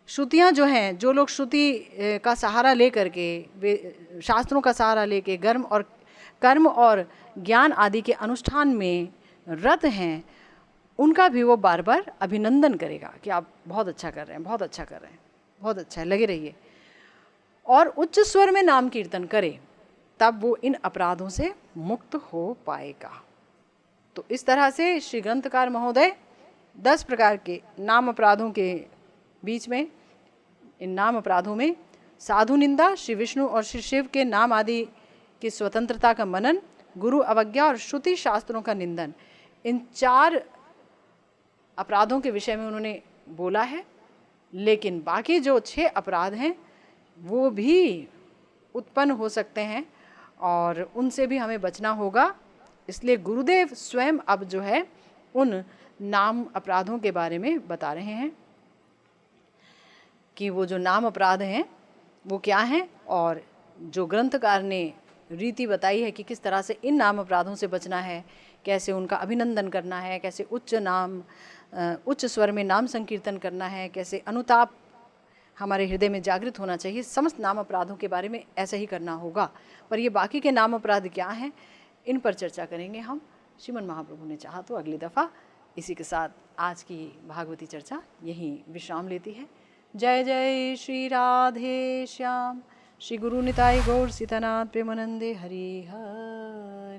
श्रुतियाँ जो हैं, जो लोग श्रुति का सहारा लेकर के, वे शास्त्रों का सहारा लेके कर्म और ज्ञान आदि के अनुष्ठान में रत हैं, उनका भी वो बार बार अभिनंदन करेगा कि आप बहुत अच्छा कर रहे हैं, बहुत अच्छा कर रहे हैं, बहुत अच्छा है, लगे रहिए। और उच्च स्वर में नाम कीर्तन करे, तब वो इन अपराधों से मुक्त हो पाएगा। तो इस तरह से श्री ग्रंथकार महोदय 10 प्रकार के नाम अपराधों के बीच में, इन नाम अपराधों में साधु निंदा, श्री विष्णु और श्री शिव के नाम आदि की स्वतंत्रता का मनन, गुरु अवज्ञा और श्रुति शास्त्रों का निंदन, इन 4 अपराधों के विषय में उन्होंने बोला है। लेकिन बाकी जो 6 अपराध हैं वो भी उत्पन्न हो सकते हैं और उनसे भी हमें बचना होगा। इसलिए गुरुदेव स्वयं अब जो है उन नाम अपराधों के बारे में बता रहे हैं कि वो जो नाम अपराध हैं वो क्या हैं, और जो ग्रंथकार ने रीति बताई है कि किस तरह से इन नाम अपराधों से बचना है, कैसे उनका अभिनंदन करना है, कैसे उच्च स्वर में नाम संकीर्तन करना है, कैसे अनुताप हमारे हृदय में जागृत होना चाहिए। समस्त नाम अपराधों के बारे में ऐसा ही करना होगा। पर ये बाकी के नाम अपराध क्या हैं, इन पर चर्चा करेंगे हम, श्रीमन महाप्रभु ने चाहा तो अगली दफ़ा। इसी के साथ आज की भागवती चर्चा यहीं विश्राम लेती है। जय जय श्री राधे श्याम, श्री गुरु निताई गौर सीतानाथ प्रेमानंदे हरि हरि।